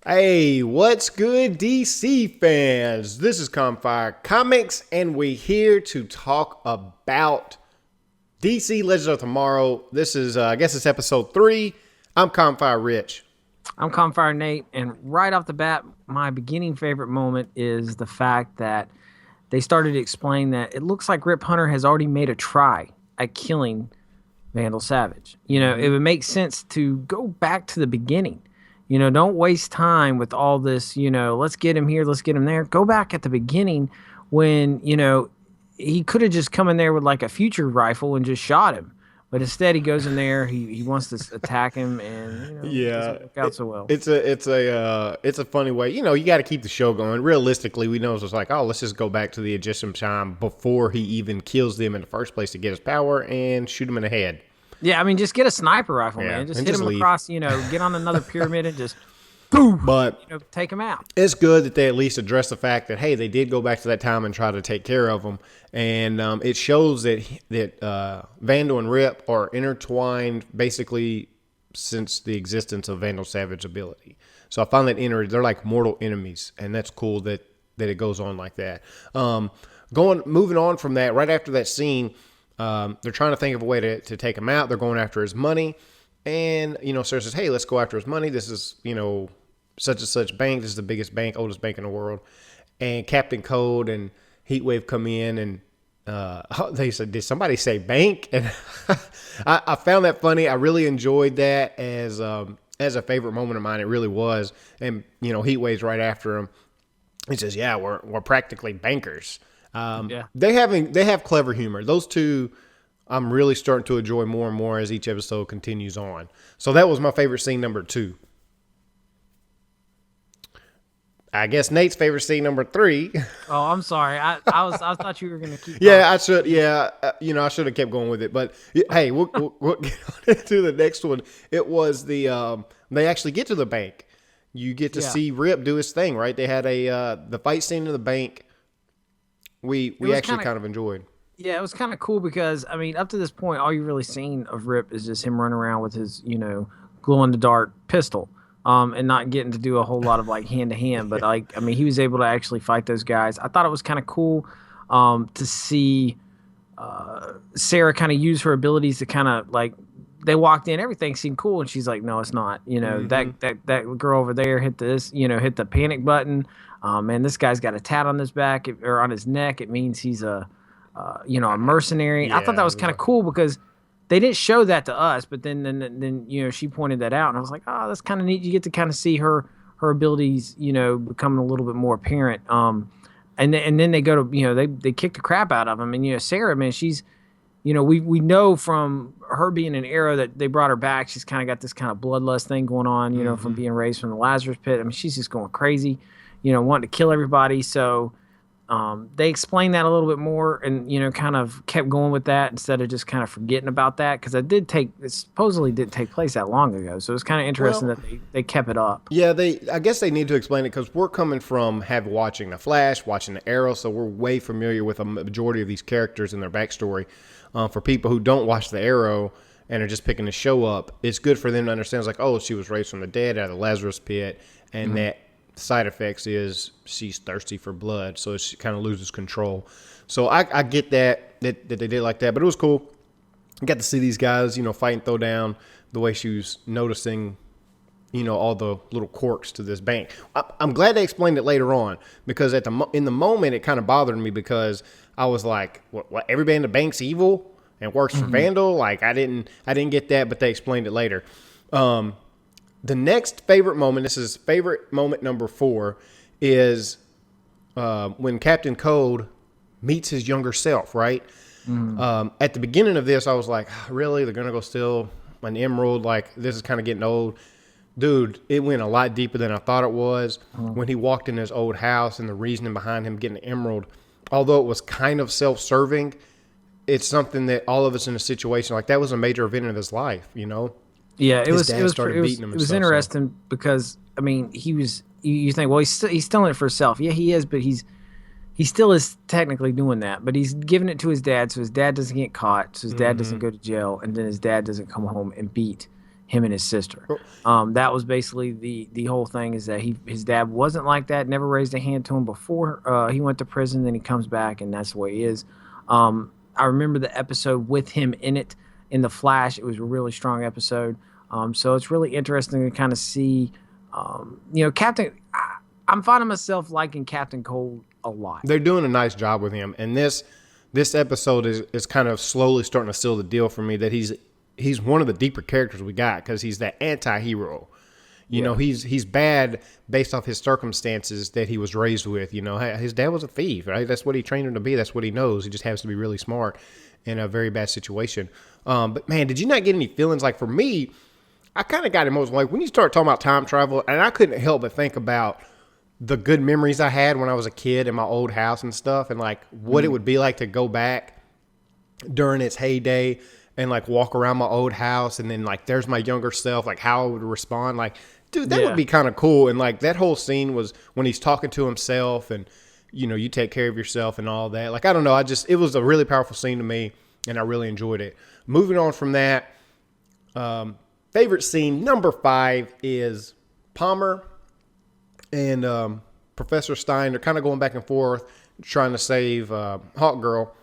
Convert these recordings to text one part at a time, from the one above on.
Hey, what's good, DC fans? This is Campfire Comics, and we're here to talk about DC Legends of Tomorrow. This is, I guess it's episode 3. I'm CalmfireRich. I'm CalmfireNate, and right off the bat, my beginning favorite moment is the fact that they started to explain that it looks like Rip Hunter has already made a try at killing Vandal Savage. It would make sense to go back to the beginning. Don't waste time with all this, let's get him here, let's get him there. Go back at the beginning when, he could have just come in there with like a future rifle and just shot him. But instead, he goes in there. He wants to attack him, and it doesn't work out so well. It's a funny way. You got to keep the show going. Realistically, we know it's just like, oh, let's just go back to the Egyptian time before he even kills them in the first place to get his power and shoot him in the head. Yeah, I mean, just get a sniper rifle, man. Just hit him across. Get on another pyramid and just boom. But take him out. It's good that they at least address the fact that, hey, they did go back to that time and try to take care of them. And it shows that Vandal and Rip are intertwined basically since the existence of Vandal Savage ability. So I found that they're like mortal enemies, and that's cool that it goes on like that. Moving on from that, right after that scene, they're trying to think of a way to take him out. They're going after his money. And, Sarah says, hey, let's go after his money. This is, such and such bank. This is the biggest bank, oldest bank in the world. And Captain Cold and Heatwave come in, and they said, did somebody say bank? And I found that funny. I really enjoyed that as a favorite moment of mine. It really was. And, Heatwave's right after him. He says, yeah, we're practically bankers. They have clever humor. Those two, I'm really starting to enjoy more and more as each episode continues on. So that was my favorite scene, number 2. I guess Nate's favorite scene, number 3. Oh, I'm sorry. I thought you were gonna keep. Yeah, I should. Yeah, I should have kept going with it. But hey, we'll get on to the next one. It was they actually get to the bank. You get to see Rip do his thing, right? They had the fight scene in the bank. We actually kind of enjoyed. Yeah, it was kind of cool because, I mean, up to this point, all you've really seen of Rip is just him running around with his, glow-in-the-dark pistol, and not getting to do a whole lot of, like, hand-to-hand. But, he was able to actually fight those guys. I thought it was kind of cool to see Sarah kind of use her abilities to kind of, like, they walked in, everything seemed cool, and she's like, no, it's not. That girl over there hit this, hit the panic button. Man, this guy's got a tat on his back or on his neck. It means he's a mercenary. Yeah, I thought that was kind of cool because they didn't show that to us, but then she pointed that out, and I was like, oh, that's kind of neat. You get to kind of see her abilities, becoming a little bit more apparent. And then they go to, they kick the crap out of him, and Sarah, man, she's, we know from her being an Arrow that they brought her back. She's kind of got this kind of bloodlust thing going on, from being raised from the Lazarus pit. I mean, she's just going crazy, wanting to kill everybody. So they explained that a little bit more and, kind of kept going with that instead of just kind of forgetting about that. Because it supposedly didn't take place that long ago. So it was kind of interesting that they kept it up. Yeah, I guess they need to explain it because we're coming from watching The Flash, watching The Arrow. So we're way familiar with a majority of these characters and their backstory. For people who don't watch The Arrow and are just picking the show up, it's good for them to understand. It's like, oh, she was raised from the dead out of the Lazarus pit, and that side effects is she's thirsty for blood, so she kind of loses control. So I get that they did like that, but it was cool. I got to see these guys, fight and throw down the way she was noticing, all the little quirks to this bank. I'm glad they explained it later on because in the moment it kind of bothered me because I was like, what everybody in the bank's evil and works for Vandal? Like I didn't get that, but they explained it later. The next favorite moment, this is favorite moment number 4, is when Captain Cold meets his younger self, right? At the beginning of this, I was like, really? They're going to go steal an emerald? Like, this is kind of getting old. Dude, it went a lot deeper than I thought it was. When he walked in his old house and the reasoning behind him getting an emerald, although it was kind of self-serving, it's something that all of us in a situation like that was a major event in his life, Yeah, it was interesting because I mean you think, well, he's stealing it for himself. Yeah, he is, but he still is technically doing that. But he's giving it to his dad, so his dad doesn't get caught, so his dad doesn't go to jail, and then his dad doesn't come home and beat him and his sister. That was basically the whole thing, is that his dad wasn't like that, never raised a hand to him before he went to prison. Then he comes back, and that's the way he is. I remember the episode with him in it in the Flash. It was a really strong episode. So it's really interesting to kind of see, Captain. I'm finding myself liking Captain Cold a lot. They're doing a nice job with him, and this episode is kind of slowly starting to seal the deal for me that he's one of the deeper characters we got, because he's that anti-hero. You know, he's bad based off his circumstances that he was raised with. You know, his dad was a thief, right? That's what he trained him to be. That's what he knows. He just happens to be really smart in a very bad situation. But man, did you not get any feelings? Like, for me, I kind of got emotional. Like, when you start talking about time travel, and I couldn't help but think about the good memories I had when I was a kid in my old house and stuff, and like what it would be like to go back during its heyday and like walk around my old house, and then like there's my younger self, like how I would respond. Like, dude, that would be kind of cool. And like that whole scene was when he's talking to himself, and you take care of yourself and all that. Like, I don't know, it was a really powerful scene to me, and I really enjoyed it. Moving on from that, favorite scene number 5 is Palmer and Professor Stein. They're kind of going back and forth trying to save Hawk Girl.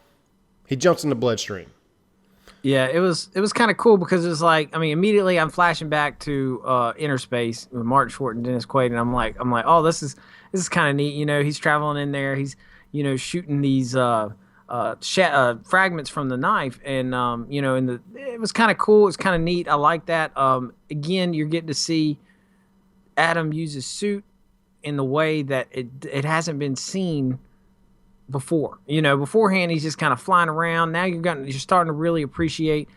He jumps in the bloodstream. Yeah, it was kind of cool, because it was like, I mean, immediately I'm flashing back to Inner Space with Martin Short and Dennis Quaid, and I'm like, oh, this is kind of neat. He's traveling in there. He's shooting these fragments from the knife, and it was kind of cool. It's kind of neat. I like that. Again, you're getting to see Adam use his suit in the way that it hasn't been seen before. Beforehand he's just kind of flying around. Now you're starting to really appreciate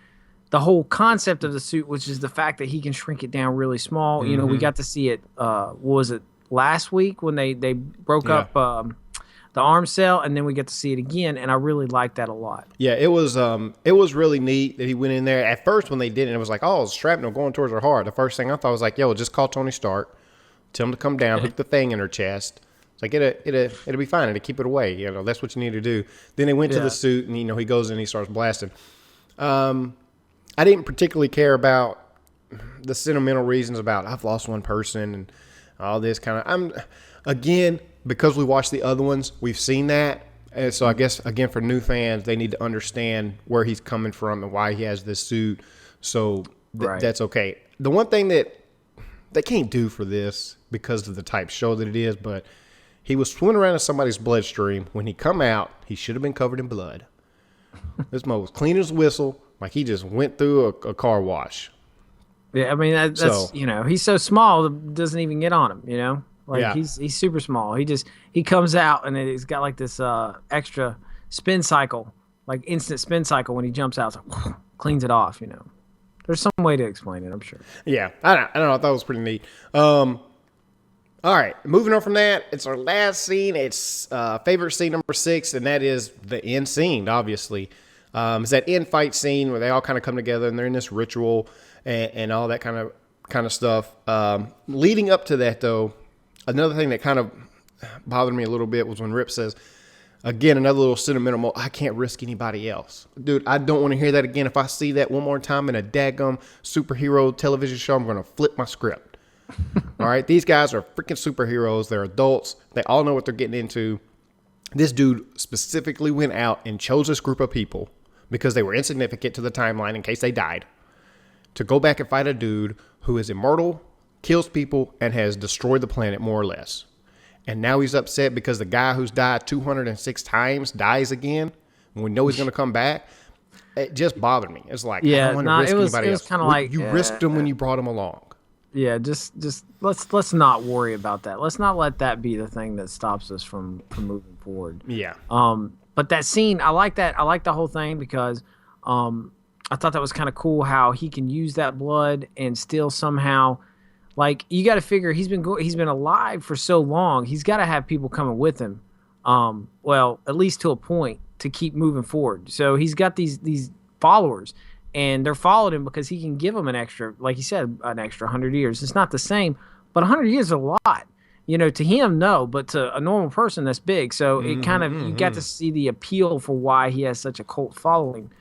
the whole concept of the suit, which is the fact that he can shrink it down really small. Mm-hmm. We got to see it. What was it, last week when they broke up the arm cell, and then we get to see it again, and I really like that a lot. Yeah, it was really neat that he went in there. At first when they did it, it was like, oh, it's shrapnel going towards her heart. The first thing I thought was like, yo, just call Tony Stark, tell him to come down, hook the thing in her chest. It's like, it'll be fine. It'll keep it away. That's what you need to do. Then they went to the suit, and he goes in and he starts blasting. I didn't particularly care about the sentimental reasons about I've lost one person and all this kind of. Again, because we watched the other ones, we've seen that. And so I guess, again, for new fans, they need to understand where he's coming from and why he has this suit. So that's okay. The one thing that they can't do for this, because of the type show that it is, but he was swimming around in somebody's bloodstream. When he come out, he should have been covered in blood. This mo was clean as a whistle, like he just went through a car wash. Yeah, I mean, that's he's so small, it doesn't even get on him, Like, he's super small. He comes out, and he's got like this extra spin cycle, like instant spin cycle when he jumps out. So cleans it off. There's some way to explain it, I'm sure. Yeah, I don't know. I thought it was pretty neat. All right, moving on from that, it's our last scene. It's favorite scene number 6, and that is the end scene. Obviously, it's that end fight scene where they all kind of come together and they're in this ritual and all that kind of stuff. Leading up to that, though. Another thing that kind of bothered me a little bit was when Rip says, again, another little sentimental, I can't risk anybody else. Dude, I don't want to hear that again. If I see that one more time in a daggum superhero television show, I'm going to flip my script. All right? These guys are freaking superheroes. They're adults. They all know what they're getting into. This dude specifically went out and chose this group of people because they were insignificant to the timeline in case they died to go back and fight a dude who is immortal, kills people, and has destroyed the planet more or less. And now he's upset because the guy who's died 206 times dies again. And we know he's going to come back. It just bothered me. It's like, I don't want to risk anybody else. Kind of like you risked him when you brought him along. Yeah, just let's not worry about that. Let's not let that be the thing that stops us from moving forward. Yeah. But that scene, I like that. I like the whole thing because I thought that was kind of cool how he can use that blood and still somehow. Like, you got to figure he's been alive for so long. He's got to have people coming with him. Well, at least to a point to keep moving forward. So he's got these followers, and they're following him because he can give them an extra, like you said, an extra 100 years. It's not the same, but 100 years is a lot. To him, no, but to a normal person, that's big. So it kind of, you got to see the appeal for why he has such a cult following.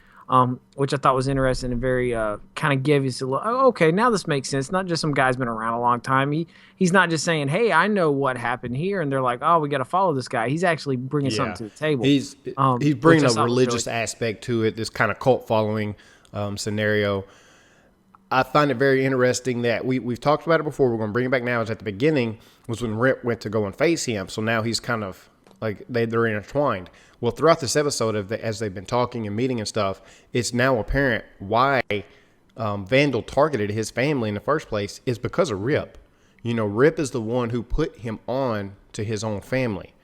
which I thought was interesting and very kind of give you a little, oh, okay, now this makes sense. Not just some guy's been around a long time. He's not just saying, hey, I know what happened here, and they're like, oh, we got to follow this guy. He's actually bringing something Yeah, to the table. he's Which bringing I a thought was really religious aspect to it. This kind of cult following scenario. I find it very interesting that we've talked about it before. We're going to bring it back now. Is at the beginning was when Rip went to go and face him. So now he's kind of like they're intertwined. Well, throughout this episode, as they've been talking and meeting and stuff, it's now apparent why Vandal targeted his family in the first place is because of Rip. You know, Rip is the one who put him on to his own family.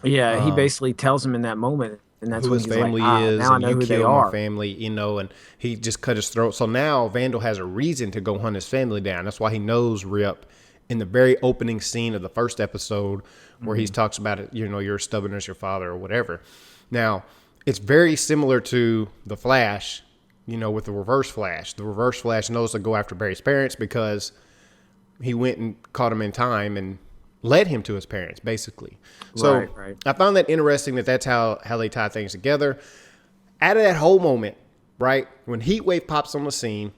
Yeah, he basically tells him in that moment, and that's Who when his he's family like, is, now I and know you who they killed my are. family, you know, and he just cut his throat. So now Vandal has a reason to go hunt his family down. That's why he knows Rip in the very opening scene of the first episode where he talks about it, you know, you're as stubborn as your father or whatever. Now, it's very similar to the Flash, you know, with the Reverse Flash. The Reverse Flash knows to go after Barry's parents because he went and caught him in time and led him to his parents, basically. So Right. I found that interesting that's how they tie things together. Out of that whole moment, right, when Heatwave pops on the scene,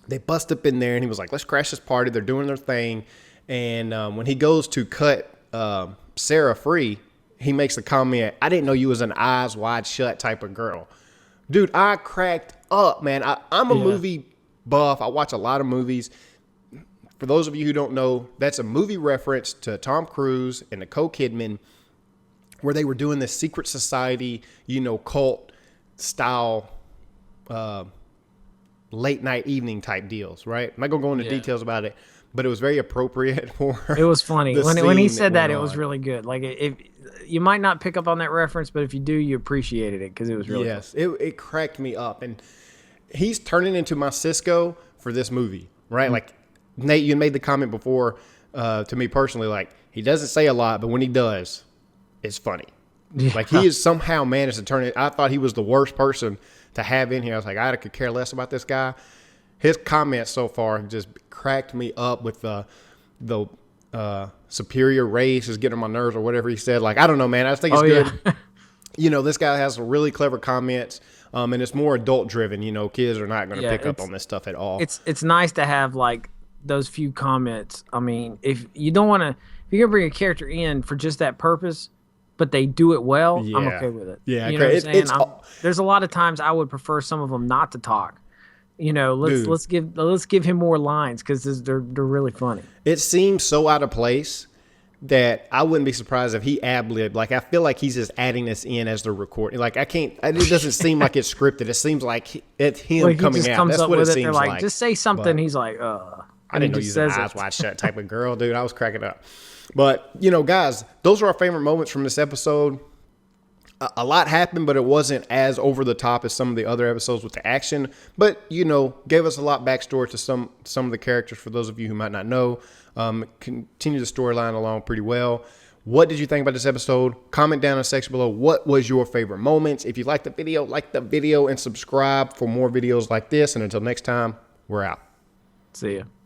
they bust up in there and he was like, let's crash this party. They're doing their thing. And when he goes to cut Sarah free, he makes the comment, I didn't know you was an eyes wide shut type of girl. Dude, I cracked up, man. I'm a movie buff. I watch a lot of movies. For those of you who don't know, that's a movie reference to Tom Cruise and Nicole Kidman where they were doing this secret society, you know, cult style late night evening type deals, right? I'm not going to go into details about it, but it was very appropriate for It was funny the when he scene said that. went It was on. really good. Like if you might not pick up on that reference, but if you do, you appreciated it because it was really Yes, it cracked me up. And he's turning into my Cisco for this movie, right? Like, Nate, you made the comment before to me personally, like, he doesn't say a lot, but when he does, it's funny. Yeah. Like, he has somehow managed to turn it. I thought he was the worst person to have in here. I was like, I could care less about this guy. His comments so far have just cracked me up with the superior race is getting on my nerves or whatever he said. Like, I don't know, man. I just think it's good. Yeah. You know, this guy has some really clever comments, and it's more adult driven. You know, kids are not going to pick up on this stuff at all. It's nice to have like those few comments. I mean, if you don't want to, if you're gonna bring a character in for just that purpose, but they do it well, I'm Yeah. okay with it. Yeah, you know what I'm saying? it's there's a lot of times I would prefer some of them not to talk. You know, let's give him more lines because they're really funny. It seems so out of place that I wouldn't be surprised if he ad-libbed. Like, I feel like he's just adding this in as they're recording. Like, it doesn't seem like it's scripted. It seems like it's him Like he coming just out. comes That's up what with it it. They're seems like, like. just say something. But He's like, I didn't know you was an eyes wide shut type of girl, dude. I was cracking up. But, you know, guys, those are our favorite moments from this episode. A lot happened, but it wasn't as over the top as some of the other episodes with the action. But, you know, gave us a lot backstory to some of the characters for those of you who might not know. Continue the storyline along pretty well. What did you think about this episode? Comment down in the section below. What was your favorite moments? If you liked the video, like the video and subscribe for more videos like this. And until next time, we're out. See ya.